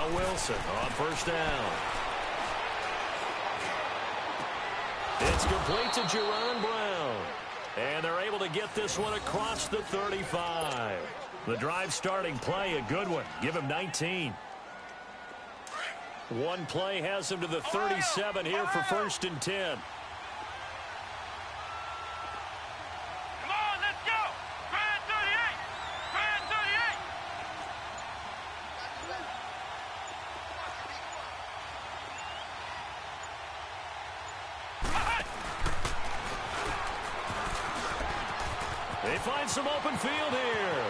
Now Wilson on first down. It's complete to Jerron Brown. And they're able to get this one across the 35. The drive starting play, a good one. Give him 19. One play has him to the 37 here for 1st and 10. They find some open field here.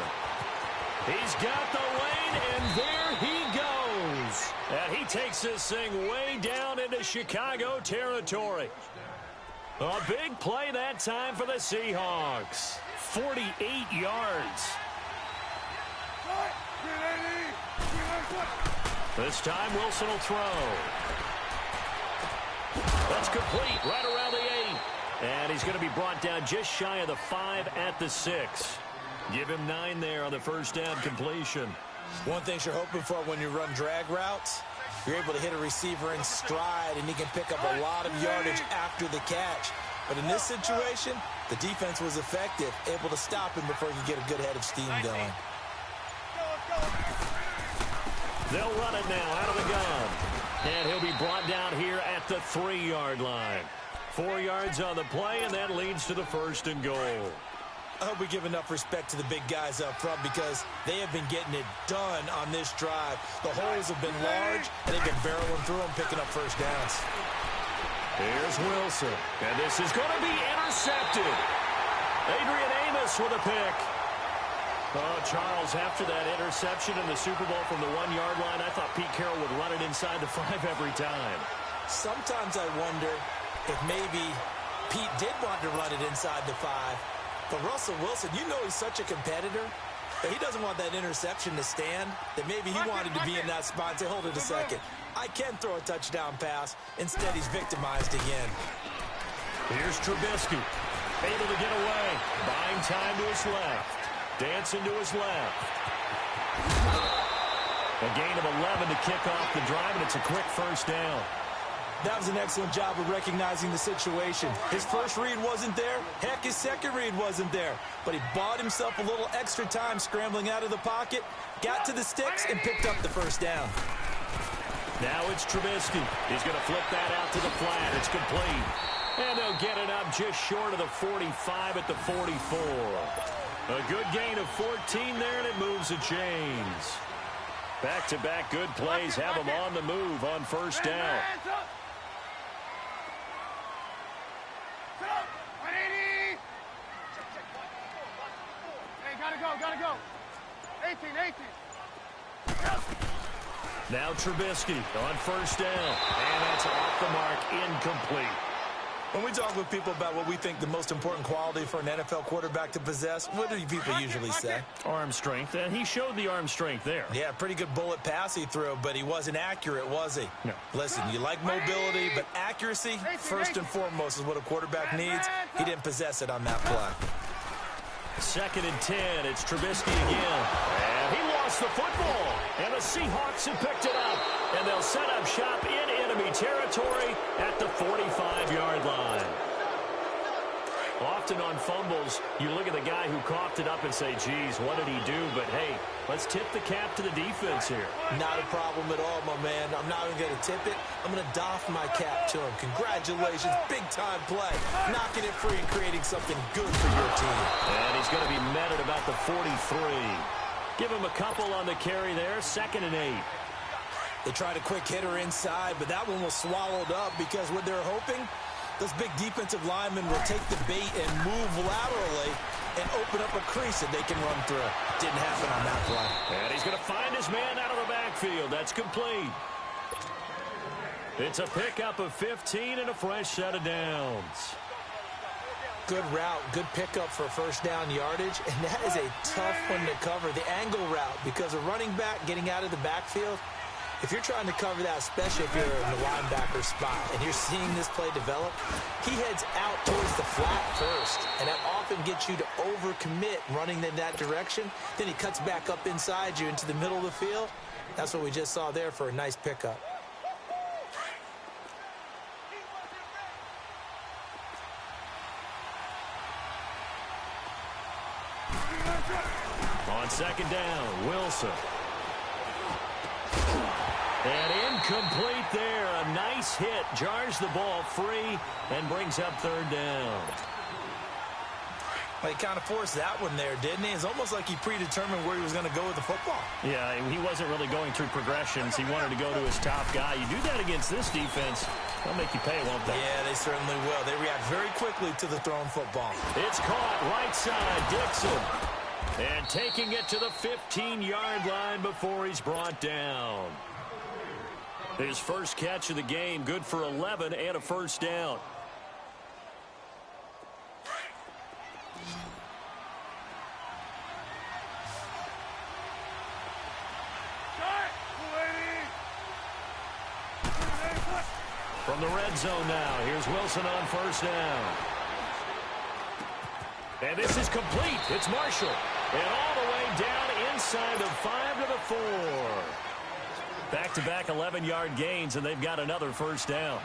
He's got the lane, and there he goes. And he takes this thing way down into Chicago territory. A big play that time for the Seahawks. 48 yards. This time Wilson will throw. That's complete right around the 8. And he's going to be brought down just shy of the 5 at the 6. Give him 9 there on the first down completion. One thing you're hoping for when you run drag routes, you're able to hit a receiver in stride, and he can pick up a lot of yardage after the catch. But in this situation, the defense was effective, able to stop him before he could get a good head of steam going. They'll run it now out of the gun. And he'll be brought down here at the 3-yard line. 4 yards on the play, and that leads to the 1st and goal. I hope we give enough respect to the big guys up front because they have been getting it done on this drive. The holes have been large, and they've been barreling through them, picking up first downs. Here's Wilson, and this is going to be intercepted. Adrian Amos with a pick. Oh, Charles, after that interception in the Super Bowl from the 1-yard line, I thought Pete Carroll would run it inside the 5 every time. Sometimes I wonder if maybe Pete did want to run it inside the 5. But Russell Wilson, you know he's such a competitor that he doesn't want that interception to stand, that maybe he wanted to be in that spot and say, hold it a second. I can throw a touchdown pass. Instead, he's victimized again. Here's Trubisky, able to get away. Buying time to his left. Dancing to his left. A gain of 11 to kick off the drive, and it's a quick first down. That was an excellent job of recognizing the situation. His first read wasn't there. Heck, his second read wasn't there. But he bought himself a little extra time scrambling out of the pocket, got to the sticks, and picked up the first down. Now it's Trubisky. He's going to flip that out to the flat. It's complete. And they'll get it up just short of the 45 at the 44. A good gain of 14 there, and it moves the chains. Back-to-back good plays have them on the move on first down. Gotta go. 18. Now Trubisky on first down. And that's off the mark, incomplete. When we talk with people about what we think the most important quality for an NFL quarterback to possess, what do people usually say? Arm strength, and he showed the arm strength there. Yeah, pretty good bullet pass he threw, but he wasn't accurate, was he? No. Listen, you like mobility, but accuracy, first and foremost, is what a quarterback needs. He didn't possess it on that play. 2nd and 10, it's Trubisky again. And he lost the football, and the Seahawks have picked it up. And they'll set up shop in enemy territory at the 45-yard line. Often on fumbles, you look at the guy who coughed it up and say, geez, what did he do? But, hey, let's tip the cap to the defense here. Not a problem at all, my man. I'm not even going to tip it. I'm going to doff my cap to him. Congratulations. Big-time play. Knocking it free and creating something good for your team. And he's going to be met at about the 43. Give him a couple on the carry there. 2nd and 8. They tried a quick hitter inside, but that one was swallowed up because what they're hoping, those big defensive linemen will take the bait and move laterally and open up a crease that they can run through. Didn't happen on that play. And he's going to find his man out of the backfield. That's complete. It's a pickup of 15 and a fresh set of downs. Good route, good pickup for first down yardage, and that is a tough one to cover. The angle route, because a running back getting out of the backfield, if you're trying to cover that, especially if you're in the linebacker spot and you're seeing this play develop, he heads out towards the flat first, and that often gets you to overcommit running in that direction. Then he cuts back up inside you into the middle of the field. That's what we just saw there for a nice pickup. On second down, Wilson. And incomplete there. A nice hit. Jars the ball free and brings up third down. Well, he kind of forced that one there, didn't he? It's almost like he predetermined where he was going to go with the football. Yeah, he wasn't really going through progressions. He wanted to go to his top guy. You do that against this defense, they'll make you pay, won't they? Yeah, they certainly will. They react very quickly to the thrown football. It's caught right side, Dixon. And taking it to the 15-yard line before he's brought down. His first catch of the game, good for 11 and a first down. From the red zone now, here's Wilson on first down. And this is complete. It's Marshall. And all the way down inside the 5 to the 4. Back-to-back 11-yard gains, and they've got another first down.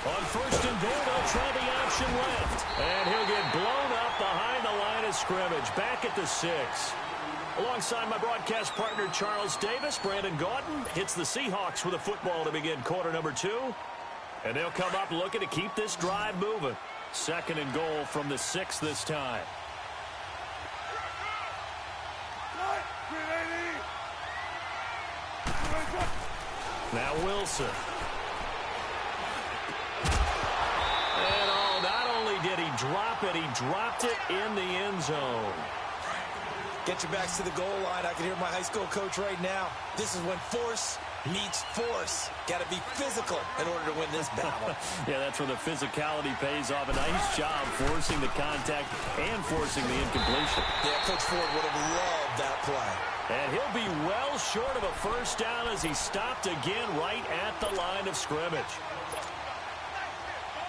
On first and goal, they'll try the option left. And he'll get blown up behind the line of scrimmage. Back at the 6. Alongside my broadcast partner, Charles Davis, Brandon Gaudin hits the Seahawks with a football to begin quarter number 2. And they'll come up looking to keep this drive moving. Second and goal from the 6 this time. Now Wilson. And not only did he drop it, he dropped it in the end zone. Get your backs to the goal line. I can hear my high school coach right now. This is when force meets force. Got to be physical in order to win this battle. Yeah, that's where the physicality pays off. A nice job forcing the contact and forcing the incompletion. Yeah, Coach Ford would have loved that play. And he'll be well short of a first down as he stopped again right at the line of scrimmage.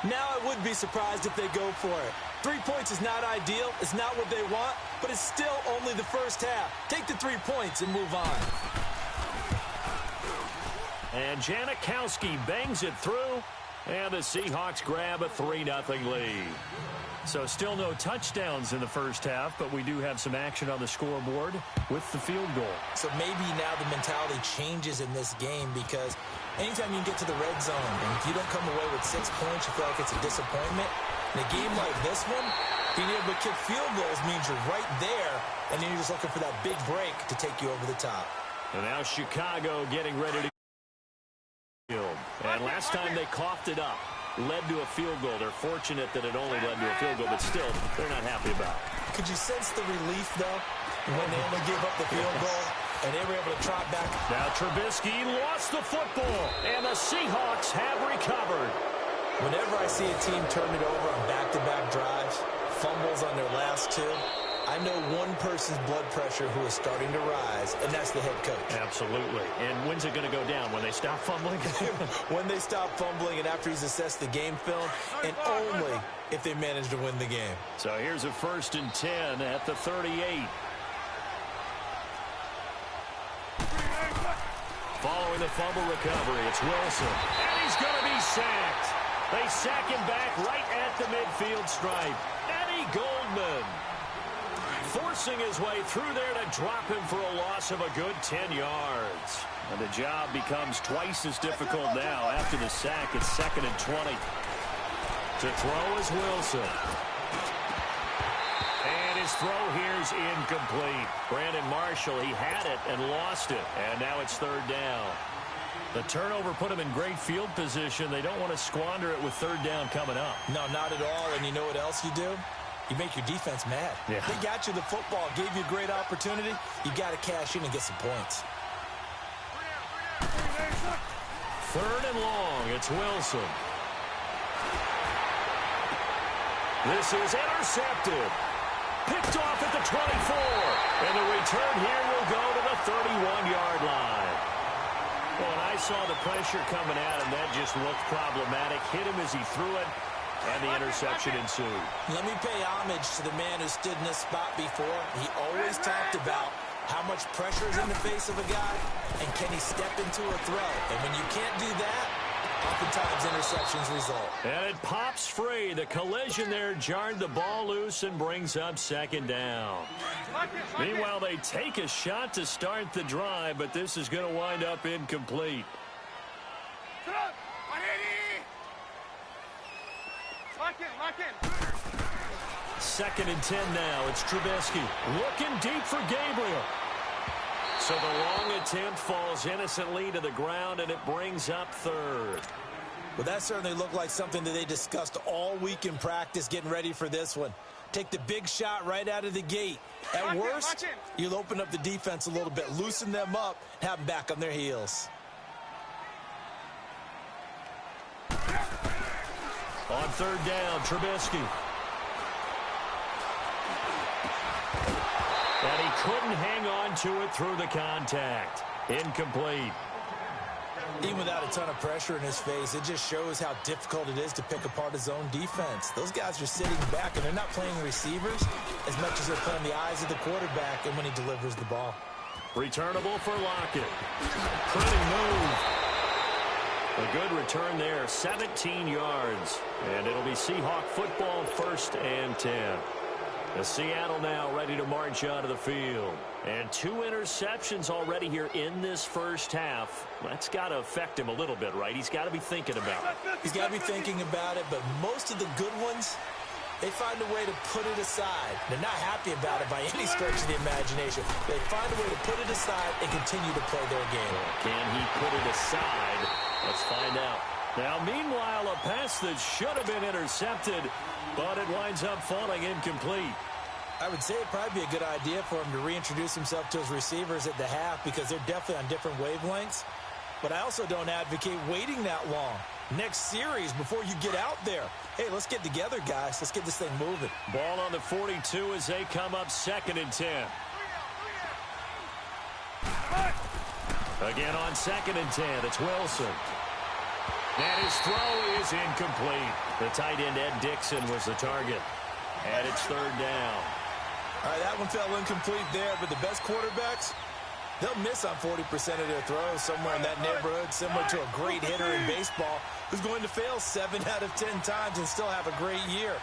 Now I would be surprised if they go for it. 3 points is not ideal. It's not what they want, but it's still only the first half. Take the 3 points and move on. And Janikowski bangs it through, and the Seahawks grab a 3-0 lead. So still no touchdowns in the first half, but we do have some action on the scoreboard with the field goal. So maybe now the mentality changes in this game because anytime you get to the red zone, and if you don't come away with 6 points, you feel like it's a disappointment. In a game like this one, being able to kick field goals means you're right there, and then you're just looking for that big break to take you over the top. And now Chicago getting ready to field. And last time they coughed it up, led to a field goal. They're fortunate that it only led to a field goal, but still, they're not happy about it. Could you sense the relief, though, when they only gave up the field goal and they were able to trot back? Now Trubisky lost the football, and the Seahawks have recovered. Whenever I see a team turn it over on back-to-back drives, fumbles on their last 2, I know one person's blood pressure who is starting to rise, and that's the head coach. Absolutely. And when's it going to go down? When they stop fumbling? When they stop fumbling and after he's assessed the game film, and only if they manage to win the game. So here's a 1st and 10 at the 38. Following the fumble recovery, it's Wilson. And he's going to be sacked. They sack him back right at the midfield stripe. Eddie Goldman forcing his way through there to drop him for a loss of a good 10 yards. And the job becomes twice as difficult now. After the sack, it's 2nd and 20. To throw is Wilson. And his throw here is incomplete. Brandon Marshall, he had it and lost it. And now it's 3rd down. The turnover put them in great field position. They don't want to squander it with 3rd down coming up. No, not at all. And you know what else you do? You make your defense mad. Yeah. They got you the football, gave you a great opportunity. You got to cash in and get some points. 3rd and long. It's Wilson. This is intercepted. Picked off at the 24. And the return here will go to the 31-yard line. Well, and I saw the pressure coming at him. That just looked problematic. Hit him as he threw it. And the interception ensued. Let me pay homage to the man who stood in this spot before. He always talked about how much pressure is in the face of a guy, and can he step into a throw. And when you can't do that, oftentimes interceptions result. And it pops free. The collision there jarred the ball loose and brings up second down. Meanwhile, they take a shot to start the drive, but this is going to wind up incomplete. Lock in. Second and 10 now. It's Trubisky looking deep for Gabriel. So the long attempt falls innocently to the ground, and it brings up third. Well, that certainly looked like something that they discussed all week in practice getting ready for this one. Take the big shot right out of the gate. At worst, you'll open up the defense a little bit, loosen them up, have them back on their heels. On third down, Trubisky. And he couldn't hang on to it through the contact. Incomplete. Even without a ton of pressure in his face, it just shows how difficult it is to pick apart his own defense. Those guys are sitting back, and they're not playing receivers as much as they're playing the eyes of the quarterback and when he delivers the ball. Returnable for Lockett. Pretty move. A good return there, 17 yards. And it'll be Seahawk football, 1st and 10. The Seattle now ready to march out of the field. And 2 interceptions already here in this first half. That's got to affect him a little bit, right? He's got to be thinking about it. He's got to be thinking about it, but most of the good ones, they find a way to put it aside. They're not happy about it by any stretch of the imagination. They find a way to put it aside and continue to play their game. Can he put it aside? Let's find out. Now, meanwhile, a pass that should have been intercepted, but it winds up falling incomplete. I would say it'd probably be a good idea for him to reintroduce himself to his receivers at the half because they're definitely on different wavelengths. But I also don't advocate waiting that long. Next series before you get out there. Hey, let's get together, guys. Let's get this thing moving. Ball on the 42 as they come up 2nd and 10. Again on 2nd and 10, it's Wilson. And his throw is incomplete. The tight end, Ed Dixon, was the target. And it's 3rd down. All right, that one fell incomplete there, but the best quarterbacks, they'll miss on 40% of their throws somewhere in that neighborhood, similar to a great hitter in baseball who's going to fail 7 out of 10 times and still have a great year.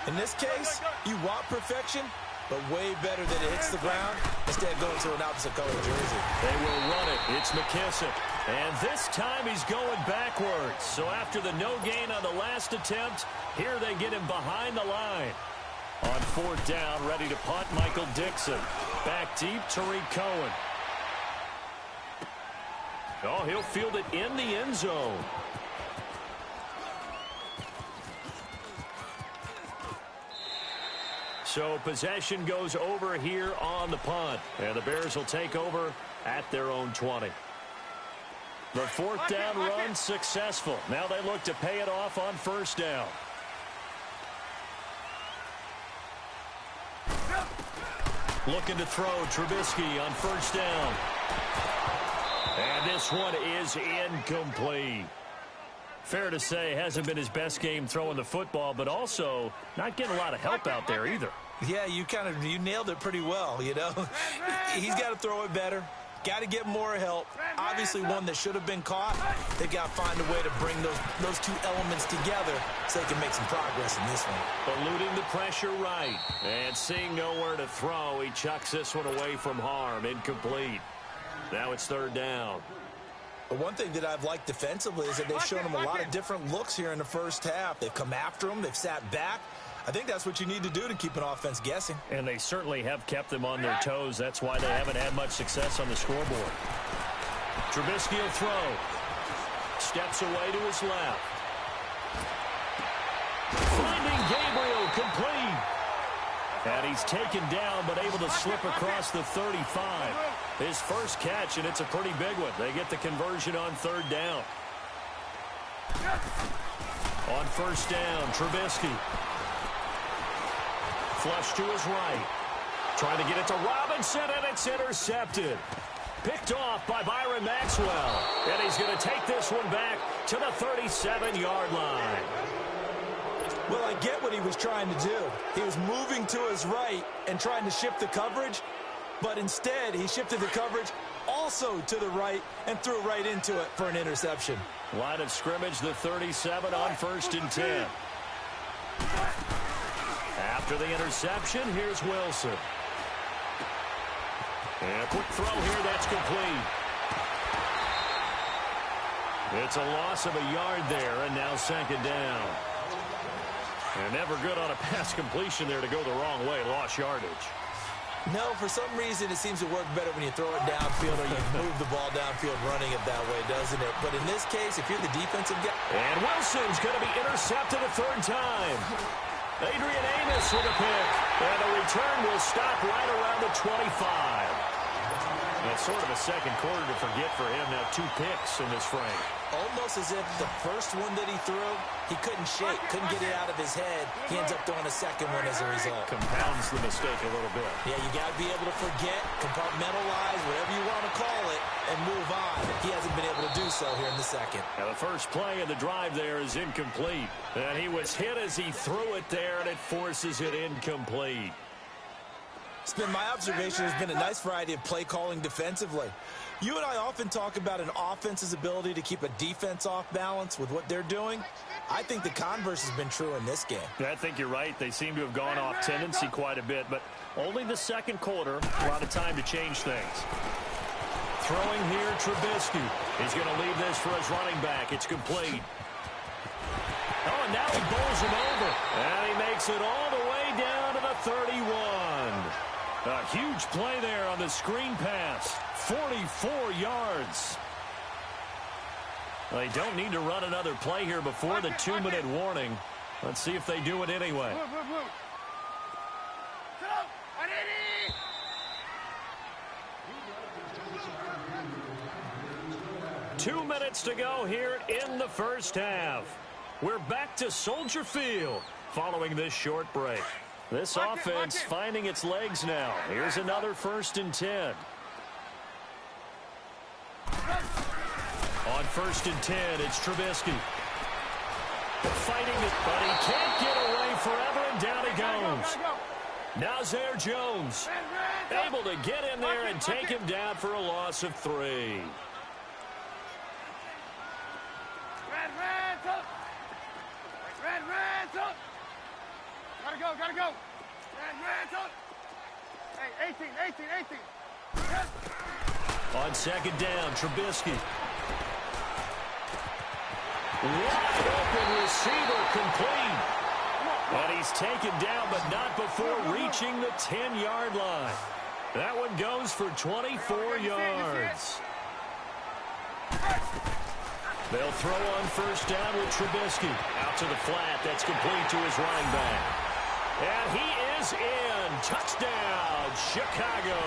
In this case, you want perfection, but way better that it hits the ground instead of going to an opposite color jersey. They will run it. It's McKissick. And this time he's going backwards. So after the no gain on the last attempt, here they get him behind the line. On 4th down, ready to punt, Michael Dixon. Back deep, Tariq Cohen. Oh, he'll field it in the end zone. So possession goes over here on the punt. And the Bears will take over at their own 20. The 4th down run successful. Now they look to pay it off on 1st down. Looking to throw, Trubisky on 1st down. And this one is incomplete. Fair to say, hasn't been his best game throwing the football, but also not getting a lot of help out there either. Yeah, you nailed it pretty well, you know. He's got to throw it better. Got to get more help. Obviously one that should have been caught. They got to find a way to bring those 2 elements together so they can make some progress in this one. Eluding the pressure right. And seeing nowhere to throw, he chucks this one away from harm. Incomplete. Now it's 3rd down. But one thing that I've liked defensively is that they've shown him a lot of different looks here in the first half. They've come after him. They've sat back. I think that's what you need to do to keep an offense guessing. And they certainly have kept them on their toes. That's why they haven't had much success on the scoreboard. Trubisky will throw. Steps away to his left. Finding Gabriel complete. And he's taken down but able to slip across the 35. His first catch, and it's a pretty big one. They get the conversion on 3rd down. On 1st down, Trubisky. Flush to his right. Trying to get it to Robinson, and it's intercepted. Picked off by Byron Maxwell. And he's going to take this one back to the 37-yard line. Well, I get what he was trying to do. He was moving to his right and trying to shift the coverage, but instead he shifted the coverage also to the right and threw right into it for an interception. Line of scrimmage, the 37 on 1st and 10. After the interception, here's Wilson. And a quick throw here, that's complete. It's a loss of a yard there, and now 2nd down. And never good on a pass completion there to go the wrong way. Lost yardage. No, for some reason it seems to work better when you throw it downfield or you move the ball downfield running it that way, doesn't it? But in this case, if you're the defensive guy... And Wilson's going to be intercepted a 3rd time. Adrian Amos with a pick. And the return will stop right around the 25. That's sort of a second quarter to forget for him. Now 2 picks in this frame. Almost as if the first one that he threw, he couldn't shake, couldn't get it out of his head. He ends up throwing a second one as a result. Compounds the mistake a little bit. Yeah, you got to be able to forget, compartmentalize, whatever you want to call it, and move on. He hasn't been able to do so here in the second. Now the first play of the drive there is incomplete. And he was hit as he threw it there, and it forces it incomplete. It's been my observation there's been a nice variety of play calling defensively. You and I often talk about an offense's ability to keep a defense off balance with what they're doing. I think the converse has been true in this game. I think you're right. They seem to have gone off tendency quite a bit, but only the second quarter, a lot of time to change things. Throwing here, Trubisky. He's going to leave this for his running back. It's complete. Oh, and now he bowls him over. And he makes it all the way down to the 31. A huge play there on the screen pass. 44 yards. They don't need to run another play here before the 2-minute warning. Let's see if they do it anyway. 2 minutes to go here in the first half. We're back to Soldier Field following this short break. This offense finding its legs now. Here's another 1st and 10. On 1st and 10, it's Trubisky. Fighting it, but he can't get away forever, and down he goes. Nazir Jones able to get in there and take him down for a loss of 3. Gotta go. Hey, 18. On 2nd down, Trubisky. Wide open receiver complete. And he's taken down, but not before reaching the 10-yard line. That one goes for 24 yards. They'll throw on 1st down with Trubisky. Out to the flat. That's complete to his running back. And he is in. Touchdown, Chicago.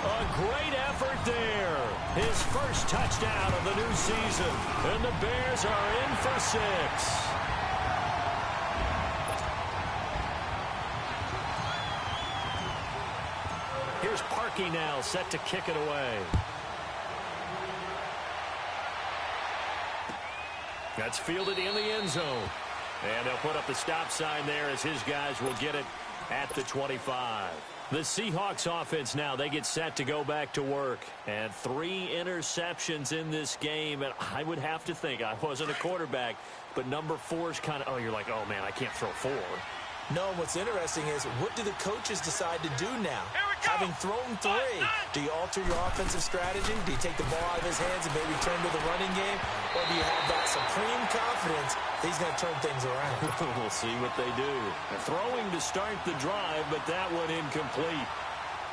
A great effort there. His first touchdown of the new season. And the Bears are in for 6. Here's Parkey now, set to kick it away. That's fielded in the end zone. And they'll put up the stop sign there as his guys will get it at the 25. The Seahawks offense now, they get set to go back to work. And 3 interceptions in this game. And I would have to think, I wasn't a quarterback, but number 4 is kind of, oh, you're like, oh, man, I can't throw 4. No, what's interesting is, what do the coaches decide to do now? Having thrown 3, do you alter your offensive strategy? Do you take the ball out of his hands and maybe turn to the running game? Or do you have that supreme confidence that he's going to turn things around? We'll see what they do. Throwing to start the drive, but that one incomplete.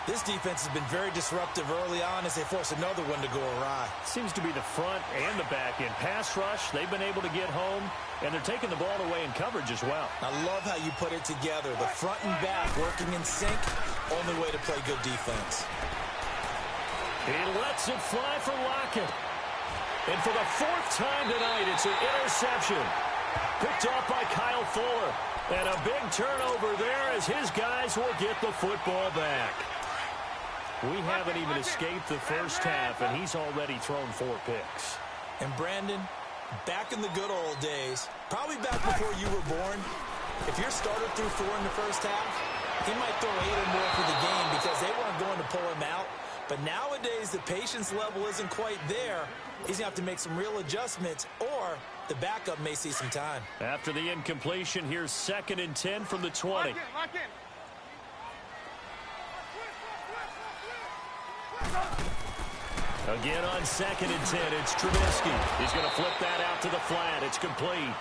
This defense has been very disruptive early on as they force another one to go awry. Seems to be the front and the back end. Pass rush, they've been able to get home, and they're taking the ball away in coverage as well. I love how you put it together. The front and back working in sync, only way to play good defense. He lets it fly for Lockett. And for the 4th time tonight, it's an interception. Picked off by Kyle Fuller. And a big turnover there as his guys will get the football back. We haven't even escaped the first half, and he's already thrown 4 picks. And Brandon, Back in the good old days, probably back before you were born, if your starter threw 4 in the first half, he might throw 8 or more for the game because they weren't going to pull him out. But nowadays, the patience level isn't quite there. He's going to have to make some real adjustments, or the backup may see some time. After the incompletion, here's 2nd and 10 from the 20. Lock in. Again on 2nd and 10, it's Trubisky. He's going to flip that out to the flat. It's complete.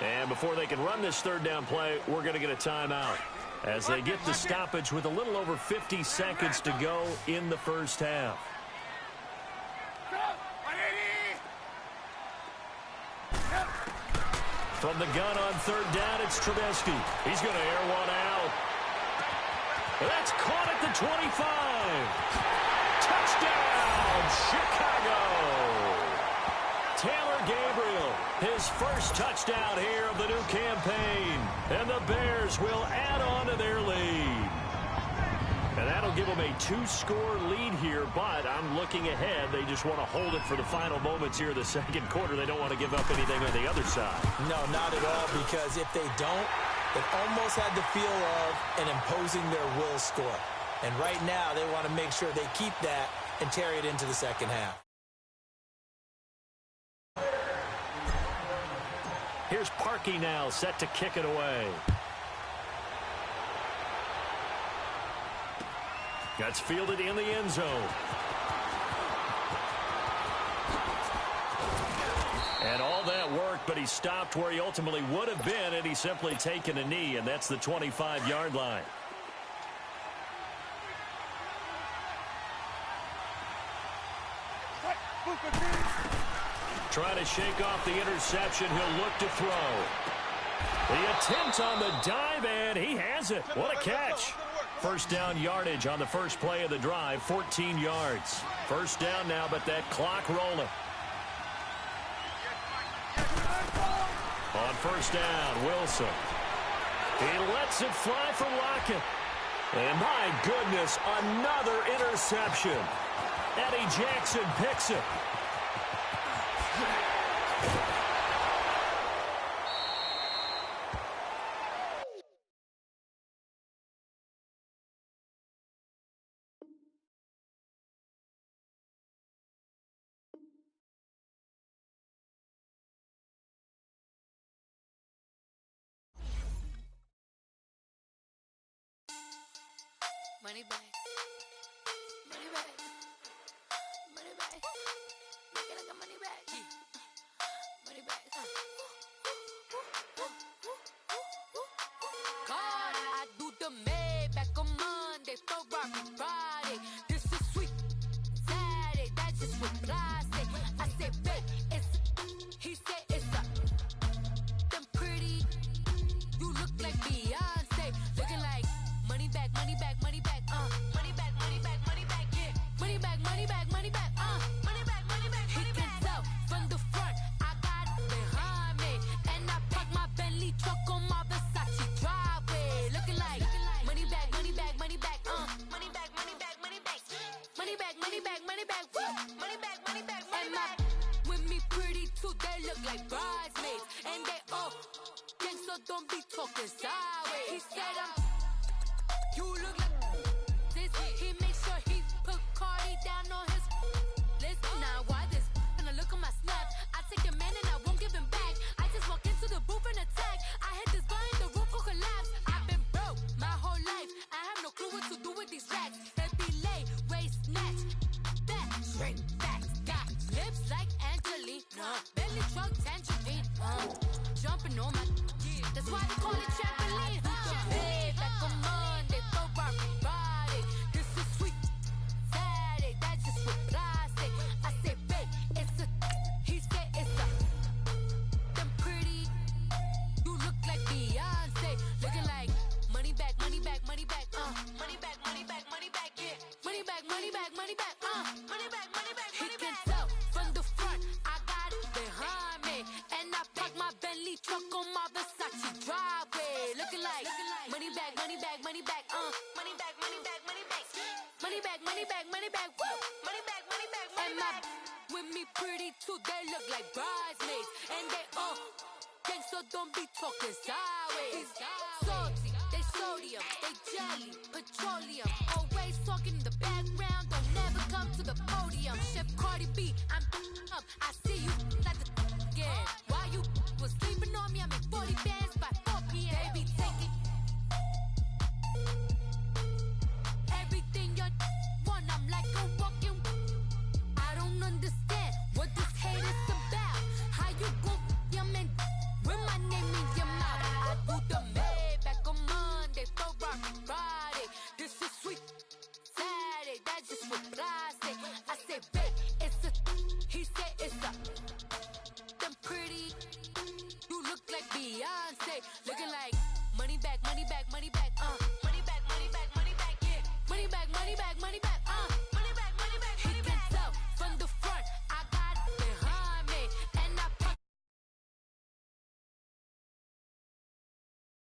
And before they can run this 3rd down play, we're going to get a timeout as they get the stoppage with a little over 50 seconds to go in the first half. From the gun on 3rd down, it's Trubisky. He's going to air one out. That's caught at the 25. Touchdown, Chicago! Taylor Gabriel, his first touchdown here of the new campaign. And the Bears will add on to their lead. And that'll give them a 2-score lead here, but I'm looking ahead. They just want to hold it for the final moments here of the 2nd quarter. They don't want to give up anything on the other side. No, not at all, because if they don't, it almost had the feel of an imposing their will score. And right now, they want to make sure they keep that and carry it into the 2nd half. Here's Parkey now, set to kick it away. That's fielded in the end zone. And all that work, but he stopped where he ultimately would have been had he simply taken a knee, and that's the 25-yard line. Trying to shake off the interception. He'll look to throw. The attempt on the dive, and he has it. What a catch. 1st down yardage on the first play of the drive, 14 yards. 1st down now, but that clock rolling. On 1st down, Wilson. He lets it fly for Lockett. And my goodness, another interception. Eddie Jackson picks it. Money back. Money back. Money back. Make it like a money back. Money back. God, I do the Maybach on Monday, Ferrari Friday. This is sweet Saturday. That's just what I say. I say, babe, it's. He said it's a. Them pretty. You look like Beyonce. Looking like money back, money back, money back. Money back, money back, money back, yeah. Money back, money back, money back, money back, money back, money back. He can tell from the front, I got it behind me. And I park my Bentley truck on my Versace driveway. Looking like money back, money back, money back, money back, money back, money back. Money back, money back, money back, money back, money back, money back. With me pretty too, they look like bridesmaids. And they all gang, so don't be talking sideways. He said you look like this. He makes sure he put Cardi down on his list. Now why this? And I look on my snap. I take a man and I won't give him back. I just walk into the booth and attack. I hit this button, the roof will collapse. I've been broke my whole life. I have no clue what to do with these racks. Heavy lay, waist snatch, back, straight back. Got lips like Angelina, belly truck tangerine. Jumping on my, that's why they call it trampoline. Hey, back on Monday, Ferrari Friday. This is sweet Saturday, that's just what I say. I say, babe, it's a, he said it's a. Them pretty, you look like Beyonce. Looking like money back, money back, money back, money back, money back, money back, yeah. Money back, money back, money back, money back, money back, money back. He can tell from the front, I got it behind me. And I park my Bentley truck on my Versace driveway. Looking like money back, money back, money back, money back, money back, money back. Money back, money back, money back, money back, money back, money back. And my with me pretty too, they look like bridesmaids. And they all gang, so don't be talking sideways. Salty, they sodium, they jelly, petroleum. Always talking in the background, don't never come to the podium. Chef Cardi B, I'm up, I see you like the again. While you was sleeping on me, I make 40 bands by 4 p.m. They be taking everything you want, I'm like a walking. I don't understand what this hate is about. How you go your man with my name in your mouth? I do the Maybach on Monday, for rock Friday. This is sweet Saturday, that's just what I say. I say, babe, it's a, he said it's a, them pretty, you look like Beyonce, looking like money back, money back, money back, money back, money back, money back, yeah, money back, money back, money back.